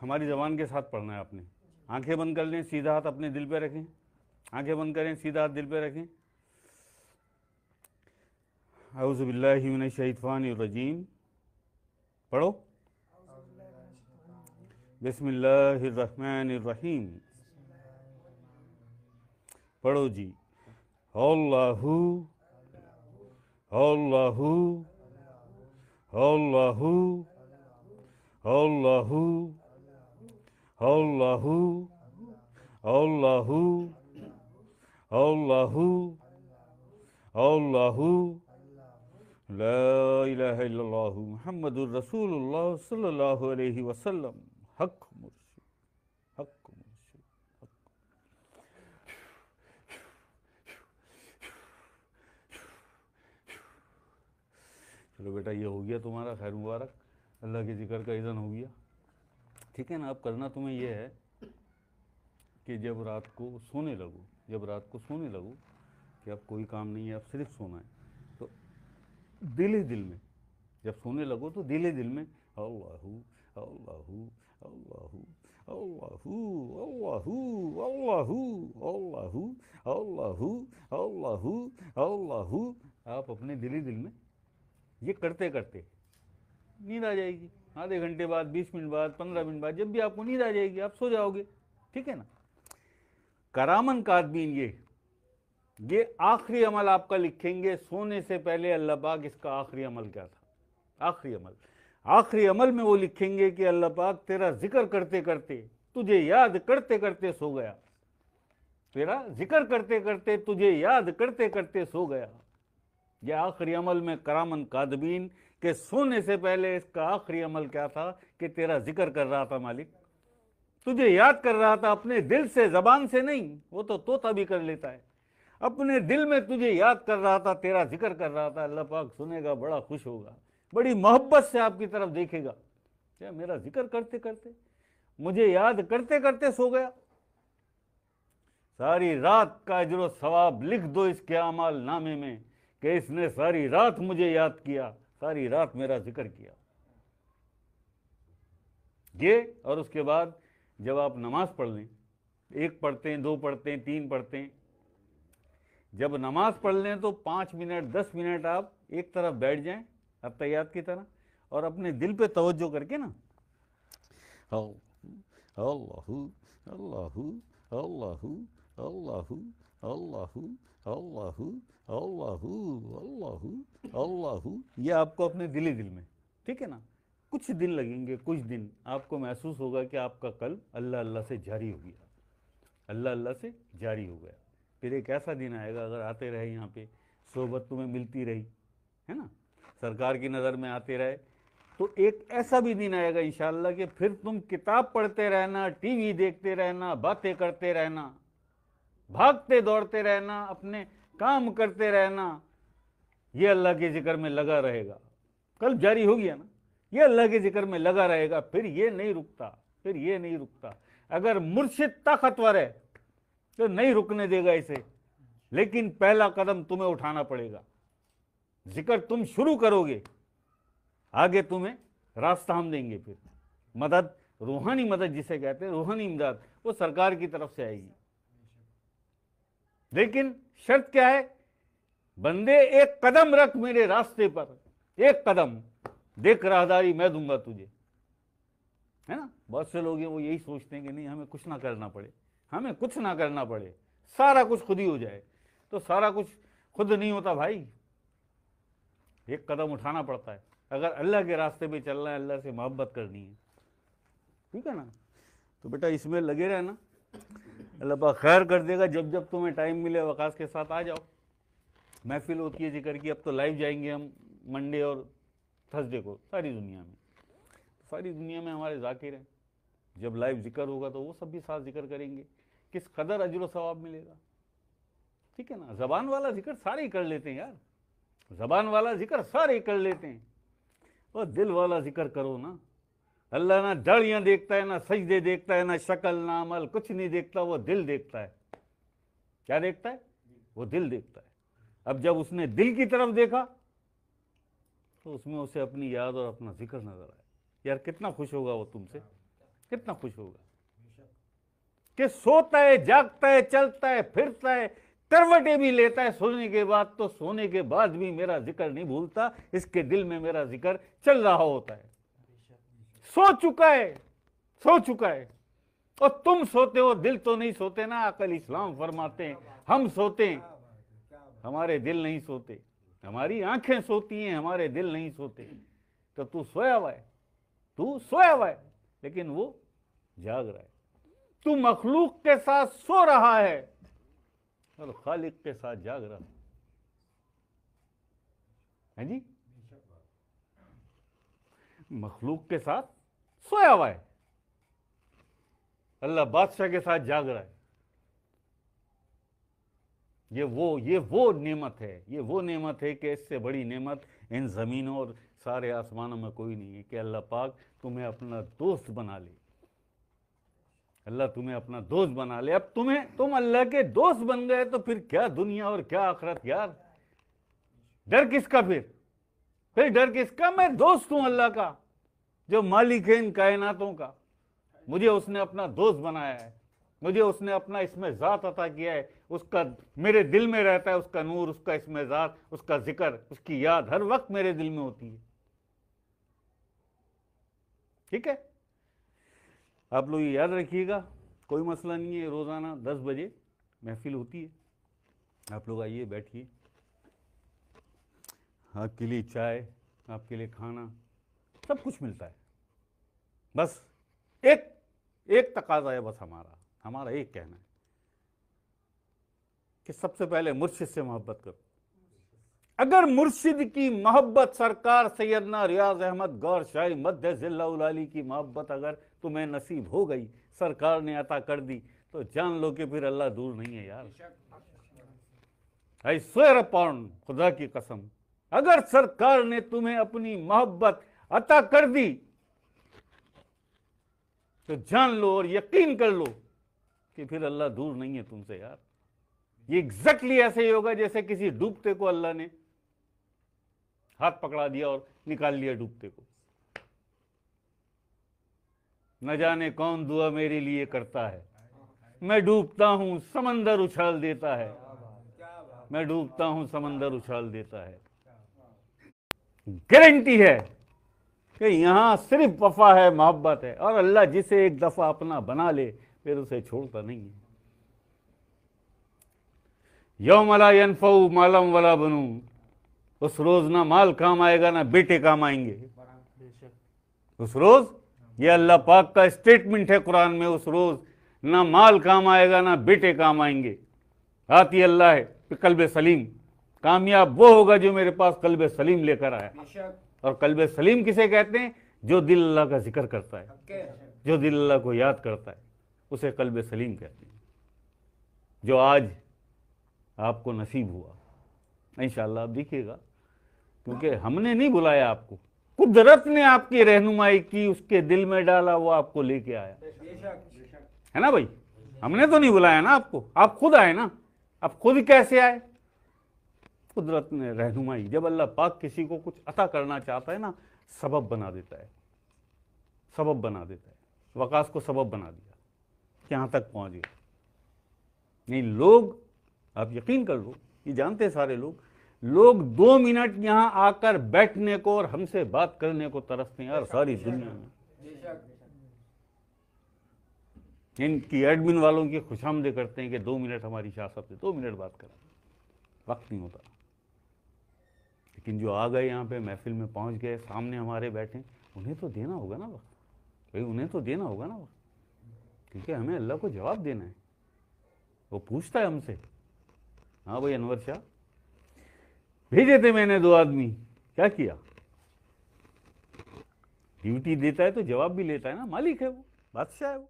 हमारी ज़बान के साथ पढ़ना है आपने। आंखें बंद कर लें, सीधा हाथ अपने दिल पे रखें। आंखें बंद करें, सीधा हाथ दिल पे रखें। औज़ु बिल्लाहि मिनश शैतानिर रजीम। पढ़ो। बिस्मिल्लाहिर रहमानिर रहीम। पढ़ो जी। अल्लाहु अल्लाहु अल्लाहु अल्लाहु अल्लाहु अल्लाहु अल्लाहु अल्लाहु ला इलाहा इल्लल्लाह मुहम्मदुर रसूलुल्लाह सल्लल्लाहु अलैहि वसल्लम। हक मुर्शिद, हक मुर्शिद, हक। चलो बेटा, ये हो गया तुम्हारा, खैर मुबारक, अल्लाह के जिक्र का इज़न हो गया। ठीक है ना। अब करना तुम्हें यह है कि जब रात को सोने लगो, कि अब कोई काम नहीं है, अब सिर्फ सोना है, तो दिल ही दिल में, जब सोने लगो तो दिल ही दिल में अल्लाहु अल्लाहु अल्लाहु अल्लाहु अल्लाहु अल्लाहु अल्लाहु अल्लाहु अल्लाहु अल्लाहु, आप अपने दिल ही दिल में ये करते करते नींद आ जाएगी। आधे घंटे बाद, 20 मिनट बाद, 15 मिनट बाद, जब भी आपको नींद आ जाएगी आप सो जाओगे। ठीक है ना। करामन कातबीन, ये आखिरी अमल आपका लिखेंगे सोने से पहले। अल्लाह पाक इसका आखिरी अमल क्या था? आखिरी अमल में वो लिखेंगे कि अल्लाह पाक तेरा जिक्र करते करते, तुझे याद करते करते सो गया। तेरा जिक्र करते करते, तुझे याद करते करते सो गया। यह आखिरी अमल में करामन कातबीन के सोने से पहले इसका आखिरी अमल क्या था कि तेरा जिक्र कर रहा था मालिक, तुझे याद कर रहा था अपने दिल से, जबान से नहीं, वो तो तोता भी कर लेता है। अपने दिल में तुझे याद कर रहा था, तेरा जिक्र कर रहा था। अल्लाह पाक सुनेगा, बड़ा खुश होगा, बड़ी मोहब्बत से आपकी तरफ देखेगा। क्या मेरा जिक्र करते करते, मुझे याद करते करते सो गया? सारी रात का अजर सवाब लिख दो इसके अमाल नामे में कि इसने सारी रात मुझे याद किया, सारी रात मेरा जिक्र किया। ये, और उसके बाद जब आप नमाज पढ़ लें, 1 पढ़ते हैं, 2 पढ़ते हैं, 3 पढ़ते हैं, जब नमाज पढ़ लें तो 5 मिनट 10 मिनट आप एक तरफ बैठ जाएं अत्तहियात की तरह, और अपने दिल पे तवज्जो करके ना अल्लाहु अल्लाहु अल्लाहु अल्लाहु अल्लाहु अल्लाहु अल्लाहु अल्लाहु अल्लाहु, ये आपको अपने दिल ही दिल में, ठीक है ना। कुछ दिन लगेंगे, कुछ दिन आपको महसूस होगा कि आपका कल्ब अल्लाह अल्लाह से जारी हो गया, अल्लाह अल्लाह से जारी हो गया। फिर एक ऐसा दिन आएगा, अगर आते रहे यहाँ पे, सोबत तुम्हें मिलती रही, है ना, सरकार की नज़र में आते रहे, तो एक ऐसा भी दिन आएगा इंशाअल्लाह कि फिर तुम किताब पढ़ते रहना, टीवी देखते रहना, बातें करते रहना, भागते दौड़ते रहना, अपने काम करते रहना, ये अल्लाह के जिक्र में लगा रहेगा। कल्ब जारी हो गया ना, ये अल्लाह के जिक्र में लगा रहेगा, फिर ये नहीं रुकता, फिर ये नहीं रुकता। अगर मुर्शिद ताकतवर है तो नहीं रुकने देगा इसे, लेकिन पहला कदम तुम्हें उठाना पड़ेगा। जिक्र तुम शुरू करोगे, आगे तुम्हें रास्ता हम देंगे। फिर मदद, रूहानी मदद जिसे कहते हैं, रूहानी इमदाद, वो सरकार की तरफ से आएगी। लेकिन शर्त क्या है? बंदे एक कदम रख मेरे रास्ते पर, एक कदम, देख राहदारी मैं दूंगा तुझे, है ना। बहुत से लोग हैं वो यही सोचते हैं कि नहीं हमें कुछ ना करना पड़े, हमें कुछ ना करना पड़े, सारा कुछ खुद ही हो जाए। तो सारा कुछ खुद नहीं होता भाई, एक कदम उठाना पड़ता है। अगर अल्लाह के रास्ते पे चलना है, अल्लाह से मोहब्बत करनी है, ठीक है ना। तो बेटा इसमें लगे रहना, अल्लाह पाक खैर कर देगा। जब जब तुम्हें टाइम मिले वकास के साथ आ जाओ। महफिल होती है जिक्र की, अब तो लाइव जाएंगे हम मंडे और थर्सडे को सारी दुनिया में। सारी दुनिया में हमारे जाकिर हैं, जब लाइव जिक्र होगा तो वो सब भी साथ जिक्र करेंगे। किस कदर अजर सवाब मिलेगा, ठीक है ना। ज़बान वाला जिक्र सारे ही कर लेते हैं यार, ज़बान वाला जिक्र सारे ही कर लेते हैं, और दिल वाला जिक्र करो ना। अल्लाह ना दाढ़ियाँ देखता है, ना सजदे देखता है, ना शक्ल ना अमल, कुछ नहीं देखता, वो दिल देखता है। क्या देखता है? वो दिल देखता है। अब जब उसने दिल की तरफ देखा तो उसमें उसे अपनी याद और अपना जिक्र नजर आया। यार कितना खुश होगा वो तुमसे, कितना खुश होगा कि सोता है, जागता है, चलता है, फिरता है, करवटें भी लेता है सोने के बाद, तो सोने के बाद भी मेरा जिक्र नहीं भूलता, इसके दिल में मेरा जिक्र चल रहा होता है। सो चुका है, सो चुका है। और तुम सोते हो, दिल तो नहीं सोते ना। अकल इस्लाम फरमाते हैं हम सोते हैं, हमारे दिल नहीं सोते। हमारी आंखें सोती हैं, हमारे दिल नहीं सोते। तो तू सोया हुआ है, तू सोया हुआ है, लेकिन वो जाग रहा है। तू मखलूक के साथ सो रहा है और खालिक के साथ जाग रहा है जी। मखलूक के साथ सोया हुआ है, अल्लाह बादशाह के साथ जाग रहा है। ये वो नेमत है, ये वो नेमत है कि इससे बड़ी नेमत इन ज़मीनों और सारे आसमानों में कोई नहीं है कि अल्लाह पाक तुम्हें अपना दोस्त बना ले। अल्लाह तुम्हें अपना दोस्त बना ले। अब तुम अल्लाह के दोस्त बन गए तो फिर क्या दुनिया और क्या आखिरत यार। डर किसका फिर डर किसका। मैं दोस्त हूं अल्लाह का, जो मालिक है इन कायनातों का। मुझे उसने अपना दोस्त बनाया है, मुझे उसने अपना इसमें ज़ात अता किया है। उसका मेरे दिल में रहता है, उसका नूर, उसका इसमें ज़ात, उसका जिक्र, उसकी याद हर वक्त मेरे दिल में होती है। ठीक है, आप लोग ये याद रखिएगा, कोई मसला नहीं है। रोज़ाना 10 बजे महफिल होती है, आप लोग आइए, बैठिए। आपके लिए चाय, आपके लिए खाना, सब कुछ मिलता है। बस एक तकाजा है, बस हमारा एक कहना है कि सबसे पहले मुर्शिद से मोहब्बत करो। अगर मुर्शिद की मोहब्बत, सरकार सैयदना रियाज अहमद गौर शाही मद्दे ज़िल्लहुल आली की मोहब्बत अगर तुम्हें नसीब हो गई, सरकार ने अता कर दी, तो जान लो कि फिर अल्लाह दूर नहीं है यार। आई स्वेयर अपॉन, खुदा की कसम, अगर सरकार ने तुम्हें अपनी मोहब्बत अता कर दी तो जान लो और यकीन कर लो कि फिर अल्लाह दूर नहीं है तुमसे यार। ये एग्जैक्टली ऐसे ही होगा जैसे किसी डूबते को अल्लाह ने हाथ पकड़ा दिया और निकाल लिया डूबते को। न जाने कौन दुआ मेरे लिए करता है, मैं डूबता हूं समंदर उछाल देता है, मैं डूबता हूं समंदर उछाल देता है। गारंटी है कि यहां सिर्फ वफा है, मोहब्बत है, और अल्लाह जिसे एक दफा अपना बना ले फिर उसे छोड़ता नहीं है। यौम ला यनफउ मालम वला बनून, उस रोज ना माल काम आएगा ना बेटे काम आएंगे। उस रोज, ये अल्लाह पाक का स्टेटमेंट है कुरान में, उस रोज ना माल काम आएगा ना बेटे काम आएंगे। आती अल्लाह है कल्बे सलीम, कामयाब वो होगा जो मेरे पास कल्बे सलीम लेकर आया। और कल्बे सलीम किसे कहते हैं? जो दिल अल्लाह का जिक्र करता है, जो दिल अल्लाह को याद करता है, उसे कल्बे सलीम कहते हैं। जो आज आपको नसीब हुआ, इंशाअल्लाह आप देखिएगा, क्योंकि हमने नहीं बुलाया आपको, कुदरत ने आपकी रहनुमाई की, उसके दिल में डाला, वो आपको लेके आया, है ना भाई। हमने तो नहीं बुलाया ना आपको, आप खुद आए ना। आप खुद कैसे आए? कुदरत ने रहनुमाई। जब अल्लाह पाक किसी को कुछ अता करना चाहता है ना, सबब बना देता है, सबब बना देता है। वकास को सबब बना दिया कि यहां तक पहुंच गया। नहीं, लोग, आप यकीन कर लो, ये जानते हैं सारे लोग 2 मिनट यहां आकर बैठने को और हमसे बात करने को तरसते हैं यार सारी दुनिया में। इनकी एडमिन वालों की खुशामदे करते हैं कि 2 मिनट हमारी शासत है, 2 मिनट बात करें, वक्त नहीं होता। लेकिन जो आ गए यहाँ पे महफिल में पहुँच गए, सामने हमारे बैठे, उन्हें तो देना होगा ना वक्त भाई, उन्हें तो देना होगा ना वक्त, क्योंकि हमें अल्लाह को जवाब देना है। वो पूछता है हमसे, हाँ भाई अनवर शाह, भेजे थे मैंने 2 आदमी, क्या किया? ड्यूटी देता है तो जवाब भी लेता है ना, मालिक है वो, बादशाह है वो।